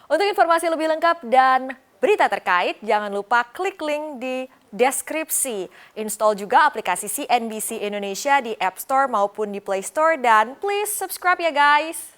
Untuk informasi lebih lengkap dan berita terkait, jangan lupa klik link di deskripsi. Install juga aplikasi CNBC Indonesia di App Store maupun di Play Store dan please subscribe ya guys.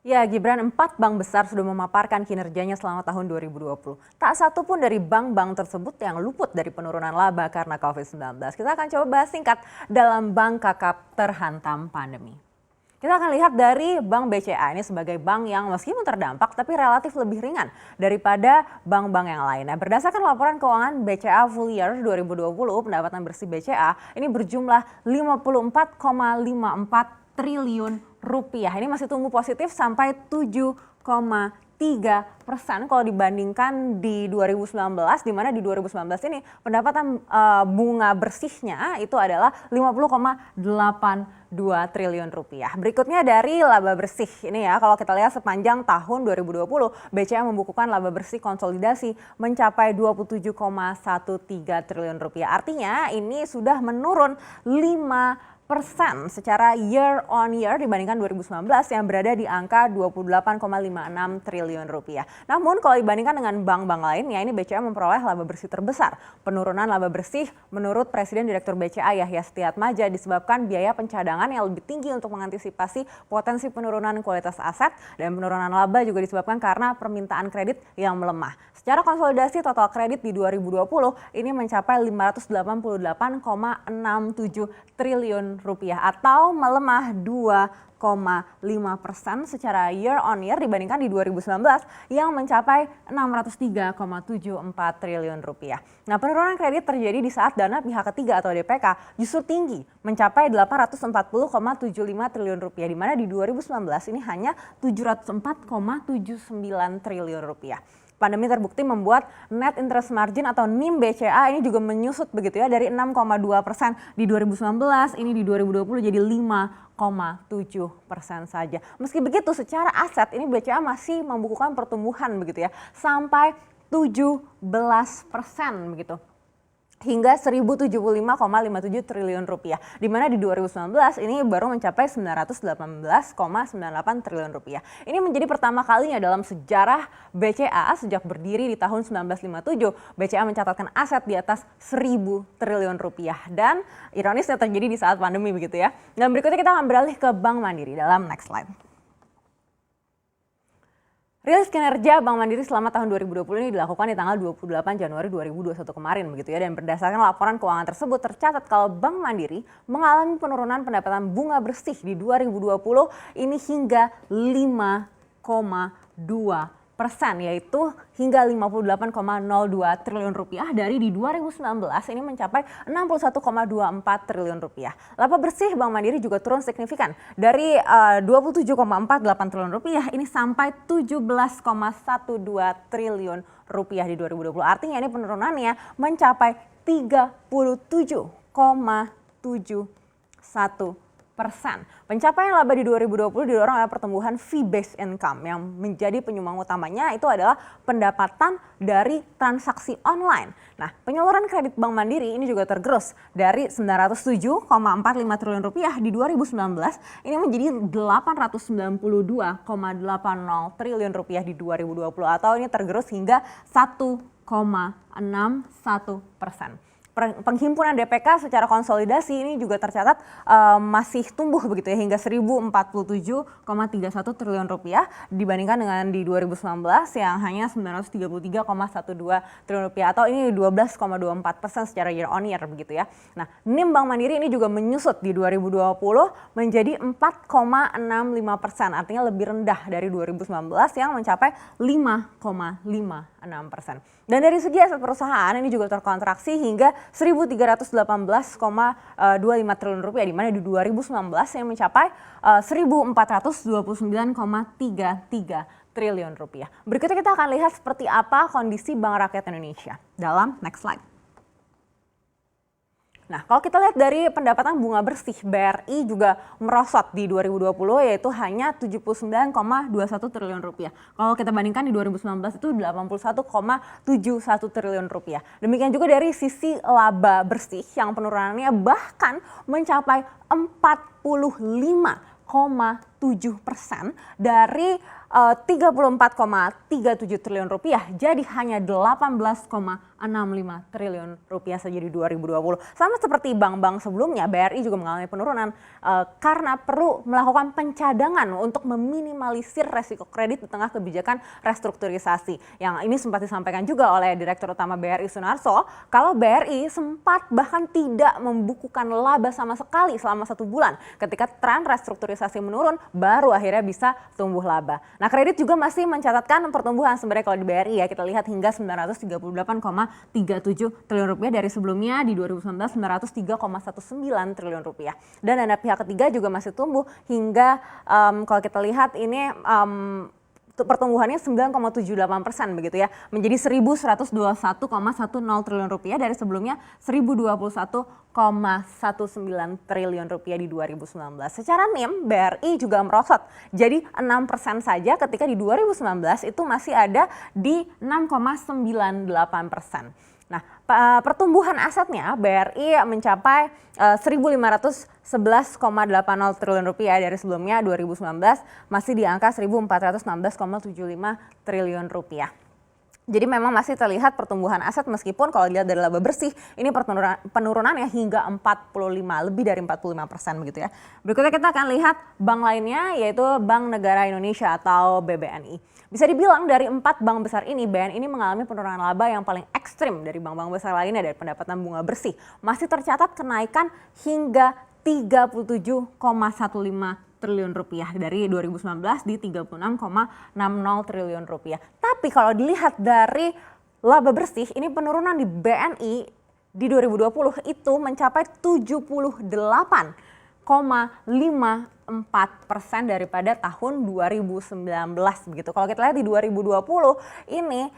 Ya, Gibran, 4 bank besar sudah memaparkan kinerjanya selama tahun 2020. Tak satu pun dari bank-bank tersebut yang luput dari penurunan laba karena COVID-19. Kita akan coba bahas singkat dalam bank kakap terhantam pandemi. Kita akan lihat dari Bank BCA ini sebagai bank yang meskipun terdampak tapi relatif lebih ringan daripada bank-bank yang lain. Nah, berdasarkan laporan keuangan BCA full year 2020, pendapatan bersih BCA ini berjumlah 54,54 triliun rupiah. Ini masih tumbuh positif sampai 7,3% kalau dibandingkan di 2019, di mana di 2019 ini pendapatan bunga bersihnya itu adalah 50,82 triliun rupiah. Berikutnya dari laba bersih ini ya, kalau kita lihat sepanjang tahun 2020, BCA membukukan laba bersih konsolidasi mencapai 27,13 triliun rupiah. Artinya ini sudah menurun 5% secara year on year dibandingkan 2019 yang berada di angka 28,56 triliun rupiah. Namun kalau dibandingkan dengan bank-bank lainnya, ini BCA memperoleh laba bersih terbesar. Penurunan laba bersih menurut Presiden Direktur BCA Yahya Setiatmaja disebabkan biaya pencadangan yang lebih tinggi untuk mengantisipasi potensi penurunan kualitas aset, dan penurunan laba juga disebabkan karena permintaan kredit yang melemah. Secara konsolidasi total kredit di 2020 ini mencapai 588,67 triliun rupiah atau melemah 2,5% secara year on year dibandingkan di 2019 yang mencapai 603,74 triliun rupiah. Nah, penurunan kredit terjadi di saat dana pihak ketiga atau DPK justru tinggi mencapai 840,75 triliun rupiah, di mana di 2019 ini hanya 704,79 triliun rupiah. Pandemi terbukti membuat net interest margin atau NIM BCA ini juga menyusut begitu ya, dari 6,2% di 2019 ini di 2020 jadi 5,7% saja. Meski begitu secara aset ini BCA masih membukukan pertumbuhan begitu ya sampai 17% begitu, hingga 1075,57 triliun rupiah, di mana di 2019 ini baru mencapai 918,98 triliun rupiah. Ini menjadi pertama kalinya dalam sejarah BCA sejak berdiri di tahun 1957, BCA mencatatkan aset di atas 1.000 triliun rupiah, dan ironisnya terjadi di saat pandemi begitu ya. Dan berikutnya kita akan beralih ke Bank Mandiri dalam next slide. Rilis kinerja Bank Mandiri selama tahun 2020 ini dilakukan di tanggal 28 Januari 2021 kemarin begitu ya, dan berdasarkan laporan keuangan tersebut tercatat kalau Bank Mandiri mengalami penurunan pendapatan bunga bersih di 2020 ini hingga 5,2%, yaitu hingga 58,02 triliun rupiah dari di 2019 ini mencapai 61,24 triliun rupiah. Laba bersih Bank Mandiri juga turun signifikan dari 27,48 triliun rupiah ini sampai 17,12 triliun rupiah di 2020. Artinya ini penurunannya mencapai 37,71%. Pencapaian laba di 2020 didorong oleh pertumbuhan fee-based income yang menjadi penyumbang utamanya itu adalah pendapatan dari transaksi online. Nah, penyaluran kredit Bank Mandiri ini juga tergerus dari 907,45 triliun rupiah di 2019 ini menjadi 892,80 triliun rupiah di 2020 atau ini tergerus hingga 1,61%. Penghimpunan DPK secara konsolidasi ini juga tercatat masih tumbuh begitu ya hingga 1047,31 triliun rupiah dibandingkan dengan di 2019 yang hanya 933,12 triliun rupiah atau ini 12,24% secara year on year begitu ya. Nah, NIM Bank Mandiri ini juga menyusut di 2020 menjadi 4,65%, artinya lebih rendah dari 2019 yang mencapai 5,56%. Dan dari segi aset perusahaan ini juga terkontraksi hingga 1.318,25 triliun rupiah, di mana di 2019 yang mencapai 1.429,33 triliun rupiah. Berikutnya kita akan lihat seperti apa kondisi Bank Rakyat Indonesia dalam next slide. Nah, kalau kita lihat dari pendapatan bunga bersih, BRI juga merosot di 2020 yaitu hanya 79,21 triliun rupiah. Kalau kita bandingkan di 2019 itu 81,71 triliun rupiah. Demikian juga dari sisi laba bersih yang penurunannya bahkan mencapai 45,7% dari 34,37 triliun rupiah jadi hanya 18,65 triliun rupiah saja di 2020. Sama seperti bank-bank sebelumnya, BRI juga mengalami penurunan karena perlu melakukan pencadangan untuk meminimalisir resiko kredit di tengah kebijakan restrukturisasi. Yang ini sempat disampaikan juga oleh Direktur Utama BRI Sunarso, kalau BRI sempat bahkan tidak membukukan laba sama sekali selama 1 bulan. Ketika tren restrukturisasi menurun, baru akhirnya bisa tumbuh laba. Nah, kredit juga masih mencatatkan pertumbuhan sebenarnya kalau di BRI ya, kita lihat hingga 938,37 triliun rupiah dari sebelumnya di 2019 903,19 triliun rupiah. Dan dana pihak ketiga juga masih tumbuh hingga kalau kita lihat ini pertumbuhannya 9,78% begitu ya, menjadi 1.121,10 triliun rupiah dari sebelumnya 1.021,19 triliun rupiah di 2019. Secara NIM, BRI juga merosot jadi 6% saja ketika di 2019 itu masih ada di 6,98%. Nah, pertumbuhan asetnya BRI mencapai 1.511,80 triliun rupiah dari sebelumnya 2019 masih di angka 1.416,75 triliun rupiah. Jadi memang masih terlihat pertumbuhan aset meskipun kalau dilihat dari laba bersih ini penurunannya hingga 45, lebih dari 45% begitu ya. Berikutnya kita akan lihat bank lainnya yaitu Bank Negara Indonesia atau BBNI. Bisa dibilang dari 4 bank besar ini, BNI ini mengalami penurunan laba yang paling ekstrim dari bank-bank besar lainnya dari pendapatan bunga bersih. Masih tercatat kenaikan hingga 37,15 triliun rupiah dari 2019 di 36,60 triliun rupiah. Tapi kalau dilihat dari laba bersih, ini penurunan di BNI di 2020 itu mencapai 78,54% daripada tahun 2019 begitu. Kalau kita lihat di 2020 ini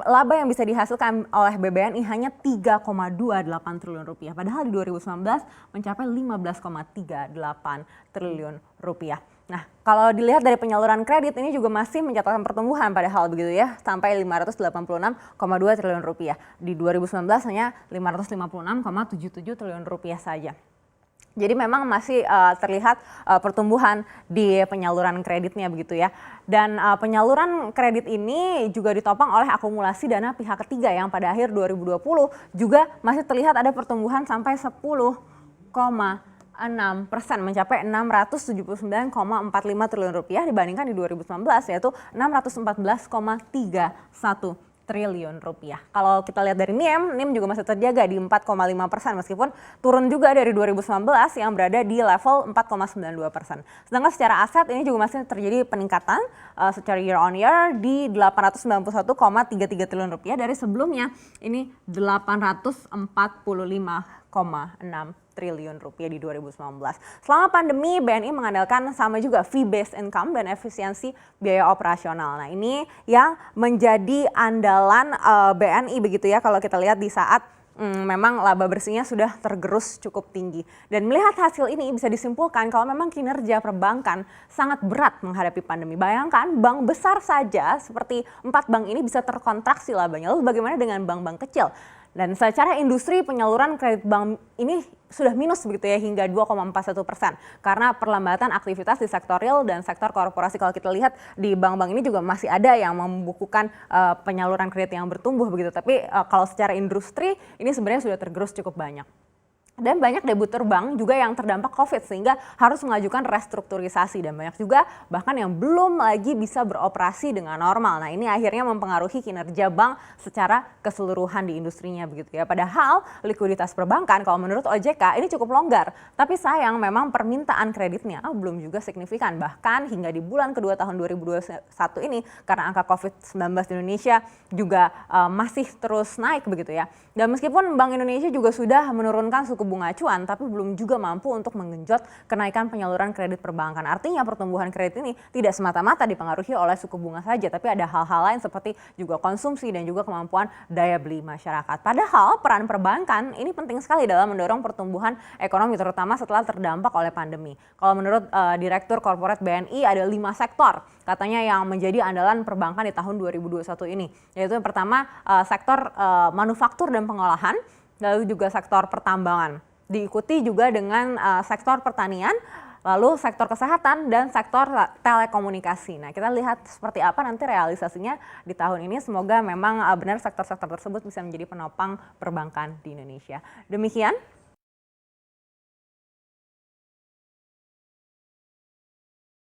laba yang bisa dihasilkan oleh BBNI hanya 3,28 triliun rupiah. Padahal di 2019 mencapai 15,38 triliun rupiah. Nah, kalau dilihat dari penyaluran kredit ini juga masih mencatatkan pertumbuhan padahal begitu ya, sampai 586,2 triliun rupiah. Di 2019 hanya 556,77 triliun rupiah saja. Jadi memang masih terlihat pertumbuhan di penyaluran kreditnya begitu ya. Dan penyaluran kredit ini juga ditopang oleh akumulasi dana pihak ketiga yang pada akhir 2020 juga masih terlihat ada pertumbuhan sampai 10,6% mencapai 679,45 triliun rupiah dibandingkan di 2019 yaitu 614,31 triliun rupiah. Kalau kita lihat dari NIM juga masih terjaga di 4,5% meskipun turun juga dari 2019 yang berada di level 4,92%. Sedangkan secara aset ini juga masih terjadi peningkatan secara year on year di 891,33 triliun rupiah dari sebelumnya ini 845,6 triliun rupiah di 2019. Selama pandemi, BNI mengandalkan sama juga fee-based income dan efisiensi biaya operasional. Nah, ini yang menjadi andalan BNI begitu ya kalau kita lihat di saat memang laba bersihnya sudah tergerus cukup tinggi. Dan melihat hasil ini bisa disimpulkan kalau memang kinerja perbankan sangat berat menghadapi pandemi. Bayangkan bank besar saja seperti 4 bank ini bisa terkontraksi labanya. Lalu bagaimana dengan bank-bank kecil? Dan secara industri penyaluran kredit bank ini sudah minus begitu ya hingga 2,41% karena perlambatan aktivitas di sektor real dan sektor korporasi. Kalau kita lihat di bank-bank ini juga masih ada yang membukukan penyaluran kredit yang bertumbuh begitu. Tapi kalau secara industri ini sebenarnya sudah tergerus cukup banyak. Dan banyak debitur bank juga yang terdampak COVID sehingga harus mengajukan restrukturisasi dan banyak juga bahkan yang belum lagi bisa beroperasi dengan normal. Nah, ini akhirnya mempengaruhi kinerja bank secara keseluruhan di industrinya begitu ya. Padahal likuiditas perbankan kalau menurut OJK ini cukup longgar, tapi sayang memang permintaan kreditnya belum juga signifikan. Bahkan hingga di bulan kedua tahun 2021 ini karena angka COVID-19 di Indonesia juga masih terus naik begitu ya. Dan meskipun Bank Indonesia juga sudah menurunkan suku bunga acuan tapi belum juga mampu untuk menggenjot kenaikan penyaluran kredit perbankan. Artinya pertumbuhan kredit ini tidak semata-mata dipengaruhi oleh suku bunga saja, tapi ada hal-hal lain seperti juga konsumsi dan juga kemampuan daya beli masyarakat. Padahal peran perbankan ini penting sekali dalam mendorong pertumbuhan ekonomi terutama setelah terdampak oleh pandemi. Kalau menurut Direktur Korporat BNI ada 5 sektor katanya yang menjadi andalan perbankan di tahun 2021 ini. Yaitu yang pertama sektor manufaktur dan pengolahan, lalu juga sektor pertambangan. Diikuti juga dengan sektor pertanian, lalu sektor kesehatan dan sektor telekomunikasi. Nah, kita lihat seperti apa nanti realisasinya di tahun ini. Semoga memang benar sektor-sektor tersebut bisa menjadi penopang perbankan di Indonesia. Demikian